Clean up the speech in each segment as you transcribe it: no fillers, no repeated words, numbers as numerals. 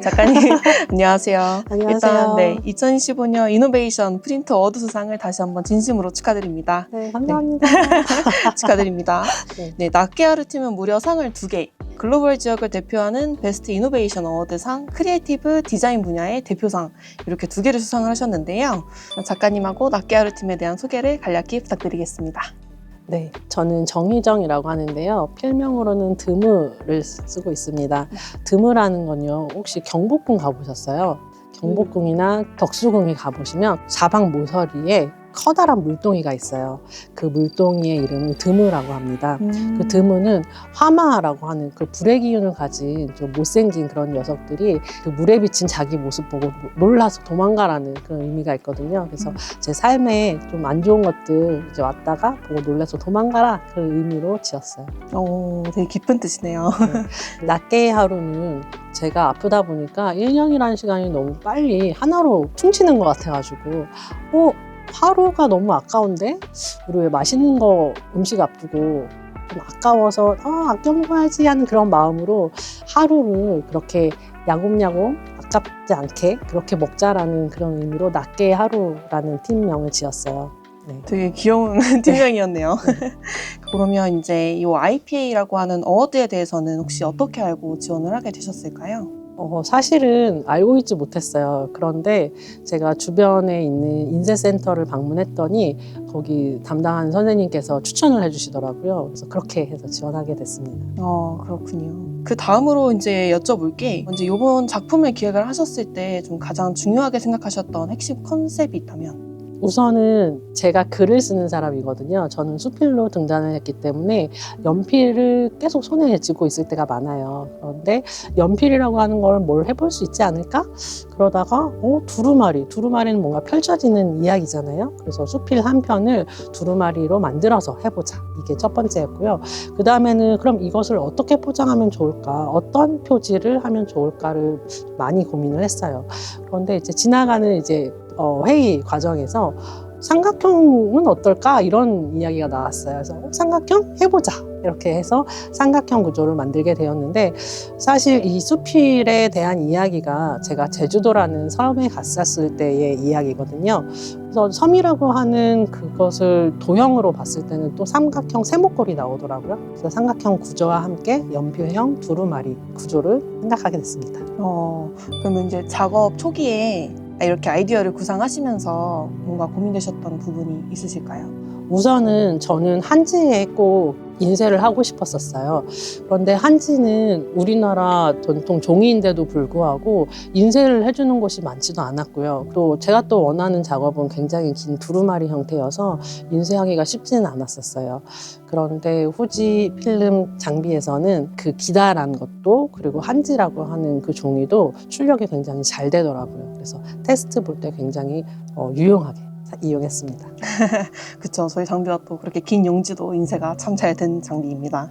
작가님, 안녕하세요. 안녕하세요. 일단 2025년 이노베이션 프린트 어워드 수상을 다시 한번 진심으로 축하드립니다. 네, 감사합니다. 축하드립니다. 네. 낫게하루 팀은 무려 상을 2개, 글로벌 지역을 대표하는 베스트 이노베이션 어워드상, 크리에이티브 디자인 분야의 대표상 이렇게 2개를 수상을 하셨는데요. 작가님하고 낫게하루 팀에 대한 소개를 간략히 부탁드리겠습니다. 네, 저는 정희정이라고 하는데요. 필명으로는 드무를 쓰고 있습니다. 드무라는 건요, 혹시 경복궁 가보셨어요? 경복궁이나 덕수궁에 가보시면 사방 모서리에 커다란 물동이가 있어요. 그 물동이의 이름은 드무라고 합니다. 그 드무는 화마라고 하는 그 불의 기운을 가진 좀 못생긴 그런 녀석들이 그 물에 비친 자기 모습 보고 놀라서 도망가라는 그런 의미가 있거든요. 그래서 제 삶에 좀 안 좋은 것들 이제 왔다가 보고 놀라서 도망가라, 그 의미로 지었어요. 오, 되게 깊은 뜻이네요. 네. 낫게의 하루는 제가 아프다 보니까 1년이라는 시간이 너무 빨리 하나로 퉁치는 것 같아가지고 하루가 너무 아까운데? 우리 왜 맛있는 거 음식 앞두고 좀 아까워서 아껴 먹어야지 하는 그런 마음으로 하루를 그렇게 야곱야곱 아깝지 않게 그렇게 먹자라는 그런 의미로 낫게의 하루라는 팀명을 지었어요. 네. 되게 귀여운 팀명이었네요. 그러면 이제 이 IPA라고 하는 어워드에 대해서는 혹시 어떻게 알고 지원을 하게 되셨을까요? 사실은 알고 있지 못했어요. 그런데 제가 주변에 있는 인쇄센터를 방문했더니 거기 담당하는 선생님께서 추천을 해주시더라고요. 그래서 그렇게 해서 지원하게 됐습니다. 그렇군요. 그 다음으로 이제 여쭤볼 게 이제 이번 작품을 기획을 하셨을 때 좀 가장 중요하게 생각하셨던 핵심 컨셉이 있다면? 우선은 제가 글을 쓰는 사람이거든요. 저는 수필로 등단을 했기 때문에 연필을 계속 손에 쥐고 있을 때가 많아요. 그런데 연필이라고 하는 걸 뭘 해볼 수 있지 않을까? 그러다가 두루마리는 뭔가 펼쳐지는 이야기잖아요. 그래서 수필 한 편을 두루마리로 만들어서 해보자. 이게 첫 번째였고요. 그 다음에는 그럼 이것을 어떻게 포장하면 좋을까? 어떤 표지를 하면 좋을까를 많이 고민을 했어요. 그런데 이제 지나가는 회의 과정에서 삼각형은 어떨까? 이런 이야기가 나왔어요. 그래서 삼각형 해보자. 이렇게 해서 삼각형 구조를 만들게 되었는데, 사실 이 수필에 대한 이야기가 제가 제주도라는 섬에 갔었을 때의 이야기거든요. 그래서 섬이라고 하는 그것을 도형으로 봤을 때는 또 삼각형 세모꼴이 나오더라고요. 그래서 삼각형 구조와 함께 연필형 두루마리 구조를 생각하게 됐습니다. 그러면 이제 작업 초기에 이렇게 아이디어를 구상하시면서 뭔가 고민되셨던 부분이 있으실까요? 우선은 저는 한지에 꼭 인쇄를 하고 싶었었어요. 그런데 한지는 우리나라 전통 종이인데도 불구하고 인쇄를 해주는 곳이 많지도 않았고요. 또 제가 또 원하는 작업은 굉장히 긴 두루마리 형태여서 인쇄하기가 쉽지는 않았었어요. 그런데 후지 필름 장비에서는 그 기다란 것도, 그리고 한지라고 하는 그 종이도 출력이 굉장히 잘 되더라고요. 그래서 테스트 볼 때 굉장히 유용하게 이용했습니다. 그쵸. 저희 장비와 또 그렇게 긴 용지도 인쇄가 참 잘 된 장비입니다.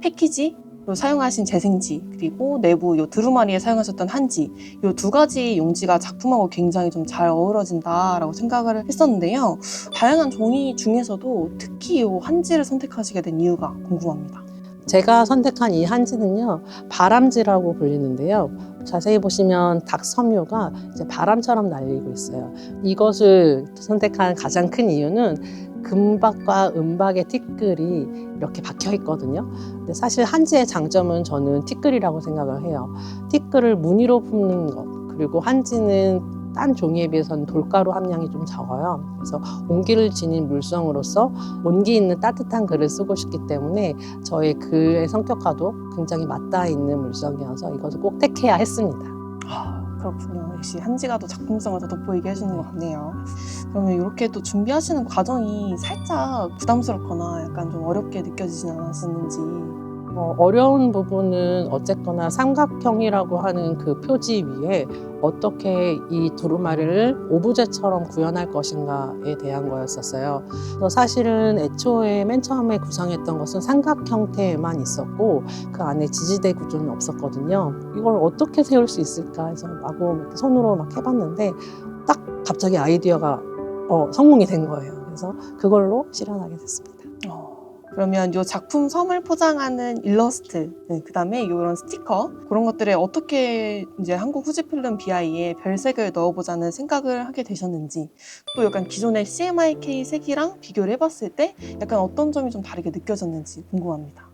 패키지, 또 사용하신 재생지, 그리고 내부 요 두루마리에 사용하셨던 한지, 요 2가지 용지가 작품하고 굉장히 좀 잘 어우러진다라고 생각을 했었는데요. 다양한 종이 중에서도 특히 요 한지를 선택하시게 된 이유가 궁금합니다. 제가 선택한 이 한지는요, 바람지라고 불리는데요. 자세히 보시면 닭섬유가 이제 바람처럼 날리고 있어요. 이것을 선택한 가장 큰 이유는 금박과 은박의 티끌이 이렇게 박혀 있거든요. 근데 사실 한지의 장점은 저는 티끌이라고 생각을 해요. 티끌을 무늬로 품는 것, 그리고 한지는 딴 종이에 비해서는 돌가루 함량이 좀 적어요. 그래서 온기를 지닌 물성으로서 온기 있는 따뜻한 글을 쓰고 싶기 때문에 저의 글의 성격과도 굉장히 맞닿아 있는 물성이어서 이것을 꼭 택해야 했습니다. 그렇군요. 역시 한지가 또 작품성을 더 돋보이게 해주는 것 같네요. 그러면 이렇게 또 준비하시는 과정이 살짝 부담스럽거나 약간 좀 어렵게 느껴지진 않았었는지. 어려운 부분은 어쨌거나 삼각형이라고 하는 그 표지 위에 어떻게 이 두루마리를 오브제처럼 구현할 것인가에 대한 거였었어요. 그래서 사실은 애초에 맨 처음에 구상했던 것은 삼각 형태만 있었고 그 안에 지지대 구조는 없었거든요. 이걸 어떻게 세울 수 있을까 해서 마구 손으로 막 해봤는데 딱 갑자기 아이디어가 성공이 된 거예요. 그래서 그걸로 실현하게 됐습니다. 그러면 이 작품 섬을 포장하는 일러스트, 그다음에 이런 스티커 그런 것들에 어떻게 이제 한국 후지필름 BI에 별색을 넣어보자는 생각을 하게 되셨는지, 또 약간 기존의 CMYK 색이랑 비교를 해봤을 때 약간 어떤 점이 좀 다르게 느껴졌는지 궁금합니다.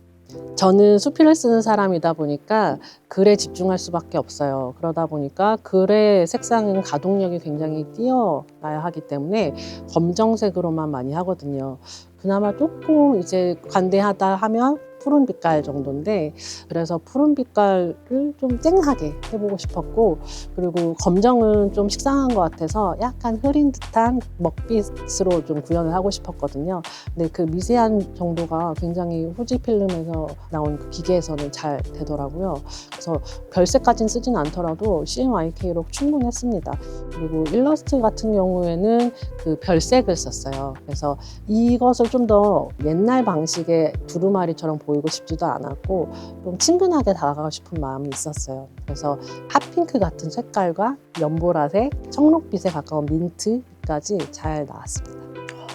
저는 수필을 쓰는 사람이다 보니까 글에 집중할 수밖에 없어요. 그러다 보니까 글의 색상은 가동력이 굉장히 뛰어나야 하기 때문에 검정색으로만 많이 하거든요. 그나마 조금 이제 관대하다 하면 푸른 빛깔 정도인데, 그래서 푸른 빛깔을 좀 쨍하게 해보고 싶었고, 그리고 검정은 좀 식상한 것 같아서 약간 흐린 듯한 먹빛으로 좀 구현을 하고 싶었거든요. 근데 그 미세한 정도가 굉장히 후지필름에서 나온 그 기계에서는 잘 되더라고요. 그래서 별색까지는 쓰진 않더라도 CMYK로 충분했습니다. 그리고 일러스트 같은 경우에는 그 별색을 썼어요. 그래서 이것을 좀 더 옛날 방식의 두루마리처럼 보이고 싶지도 않았고 좀 친근하게 다가가고 싶은 마음이 있었어요. 그래서 핫핑크 같은 색깔과 연보라색, 청록빛에 가까운 민트까지 잘 나왔습니다.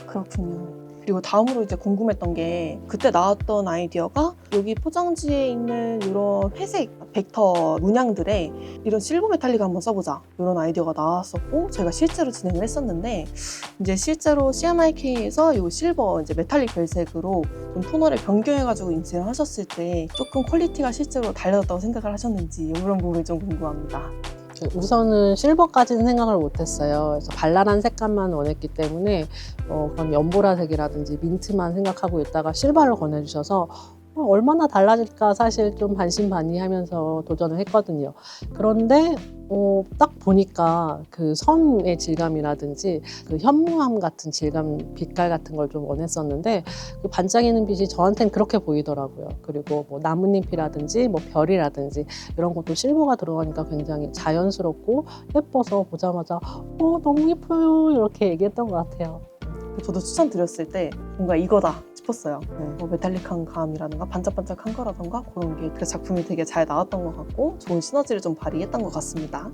그렇군요. 그리고 다음으로 이제 궁금했던 게, 그때 나왔던 아이디어가 여기 포장지에 있는 이런 회색 벡터 문양들에 이런 실버 메탈릭을 한번 써보자, 이런 아이디어가 나왔었고 저희가 실제로 진행을 했었는데, 이제 실제로 CMYK에서 이 실버 이제 메탈릭 별색으로 좀 토너를 변경해가지고 인쇄를 하셨을 때 조금 퀄리티가 실제로 달라졌다고 생각을 하셨는지 이런 부분이 좀 궁금합니다. 우선은 실버까지는 생각을 못했어요. 그래서 발랄한 색감만 원했기 때문에 그런 연보라색이라든지 민트만 생각하고 있다가 실버를 권해주셔서 얼마나 달라질까 사실 좀 반신반의하면서 도전을 했거든요. 그런데 딱 보니까 그 선의 질감이라든지 그 현무암 같은 질감, 빛깔 같은 걸 좀 원했었는데 그 반짝이는 빛이 저한테는 그렇게 보이더라고요. 그리고 뭐 나뭇잎이라든지 뭐 별이라든지 이런 것도 실버가 들어가니까 굉장히 자연스럽고 예뻐서 보자마자 너무 예뻐요 이렇게 얘기했던 것 같아요. 저도 추천드렸을 때 뭔가 이거다 싶었어요. 뭐 메탈릭한 감이라든가 반짝반짝한 거라든가 그런 게 그 작품이 되게 잘 나왔던 것 같고 좋은 시너지를 좀 발휘했던 것 같습니다.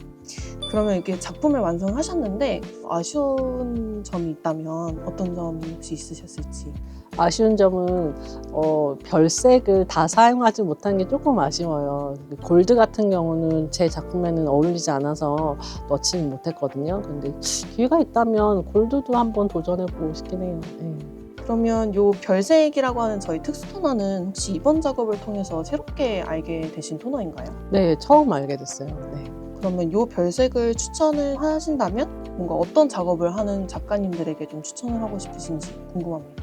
그러면 이렇게 작품을 완성하셨는데 아쉬운 점이 있다면 어떤 점이 혹시 있으셨을지? 아쉬운 점은 별색을 다 사용하지 못한 게 조금 아쉬워요. 골드 같은 경우는 제 작품에는 어울리지 않아서 넣지는 못했거든요. 근데 기회가 있다면 골드도 한번 도전해보고 싶긴 해요. 네. 그러면 요 별색이라고 하는 저희 특수 토너는 혹시 이번 작업을 통해서 새롭게 알게 되신 토너인가요? 네, 처음 알게 됐어요. 네. 그러면 요 별색을 추천을 하신다면 뭔가 어떤 작업을 하는 작가님들에게 좀 추천을 하고 싶으신지 궁금합니다.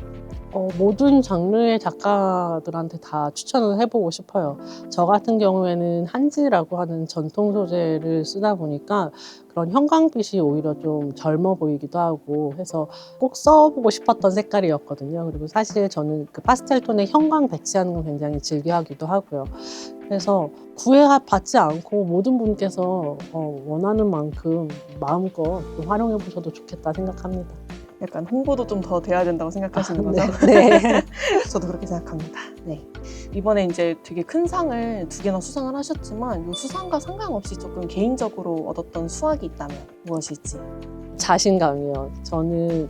모든 장르의 작가들한테 다 추천을 해보고 싶어요. 저 같은 경우에는 한지라고 하는 전통 소재를 쓰다 보니까 그런 형광빛이 오히려 좀 젊어 보이기도 하고 해서 꼭 써보고 싶었던 색깔이었거든요. 그리고 사실 저는 그 파스텔 톤의 형광 배치하는 걸 굉장히 즐겨하기도 하고요. 그래서 구애받지 않고 모든 분께서 원하는 만큼 마음껏 좀 활용해 보셔도 좋겠다 생각합니다. 약간 홍보도 좀 더 돼야 된다고 생각하시는 거죠? 네. 저도 그렇게 생각합니다. 네. 이번에 이제 되게 큰 상을 2개나 수상을 하셨지만 이 수상과 상관없이 조금 개인적으로 얻었던 수확이 있다면 무엇일지? 자신감이요. 저는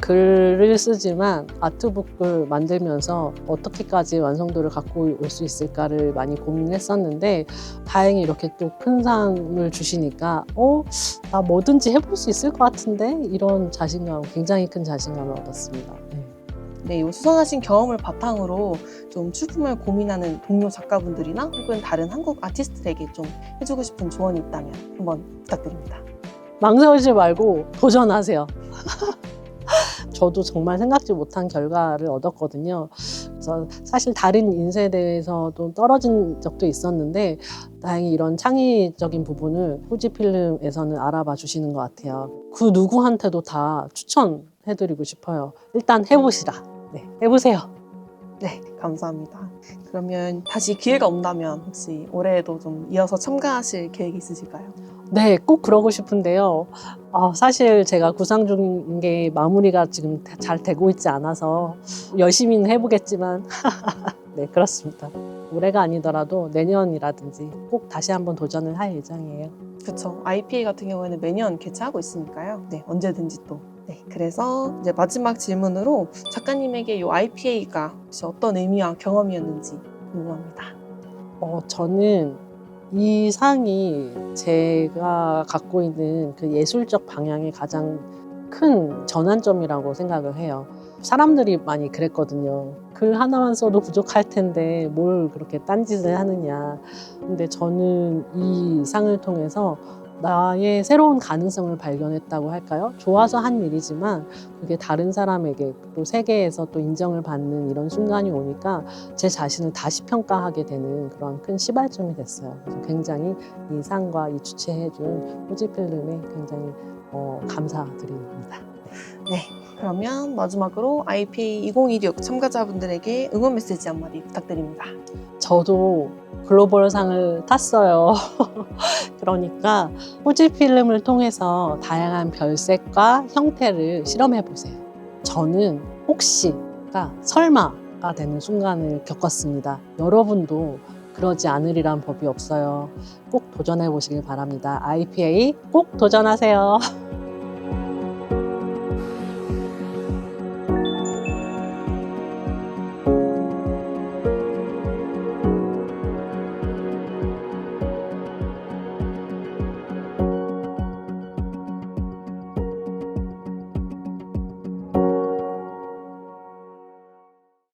글을 쓰지만 아트북을 만들면서 어떻게까지 완성도를 갖고 올 수 있을까를 많이 고민했었는데 다행히 이렇게 또 큰 상을 주시니까 나 뭐든지 해볼 수 있을 것 같은데 이런 자신감, 굉장히 큰 자신감을 얻었습니다. 네, 이 수상하신 경험을 바탕으로 좀 출품을 고민하는 동료 작가분들이나 혹은 다른 한국 아티스트들에게 좀 해주고 싶은 조언이 있다면 한번 부탁드립니다. 망설이지 말고 도전하세요. 저도 정말 생각지 못한 결과를 얻었거든요. 그래서 사실 다른 인쇄대회에서도 떨어진 적도 있었는데 다행히 이런 창의적인 부분을 후지필름에서는 알아봐 주시는 것 같아요. 그 누구한테도 다 추천해드리고 싶어요. 일단 해보시라. 네, 해보세요. 네, 감사합니다. 그러면 다시 기회가 온다면 혹시 올해에도 좀 이어서 참가하실 계획이 있으실까요? 네, 꼭 그러고 싶은데요. 사실 제가 구상 중인 게 마무리가 지금 잘 되고 있지 않아서 열심히는 해보겠지만 네, 그렇습니다. 올해가 아니더라도 내년이라든지 꼭 다시 한번 도전을 할 예정이에요. 그쵸. IPA 같은 경우에는 매년 개최하고 있으니까요. 네, 언제든지 또. 네, 그래서 이제 마지막 질문으로 작가님에게 이 IPA가 혹시 어떤 의미와 경험이었는지 궁금합니다. 저는 이 상이 제가 갖고 있는 그 예술적 방향의 가장 큰 전환점이라고 생각을 해요. 사람들이 많이 그랬거든요. 글 하나만 써도 부족할 텐데 뭘 그렇게 딴짓을 하느냐. 근데 저는 이 상을 통해서 나의 새로운 가능성을 발견했다고 할까요? 좋아서 한 일이지만 그게 다른 사람에게 또 세계에서 또 인정을 받는 이런 순간이 오니까 제 자신을 다시 평가하게 되는 그런 큰 시발점이 됐어요. 그래서 굉장히 이 상과 이 주최해준 호지필름에 굉장히 감사드립니다. 네, 그러면 마지막으로 IPA 2016 참가자분들에게 응원 메시지 한마디 부탁드립니다. 저도 글로벌 상을 탔어요. 그러니까 호지필름을 통해서 다양한 별색과 형태를 실험해 보세요. 저는 혹시가 설마가 되는 순간을 겪었습니다. 여러분도 그러지 않으리란 법이 없어요. 꼭 도전해 보시길 바랍니다. IPA 꼭 도전하세요.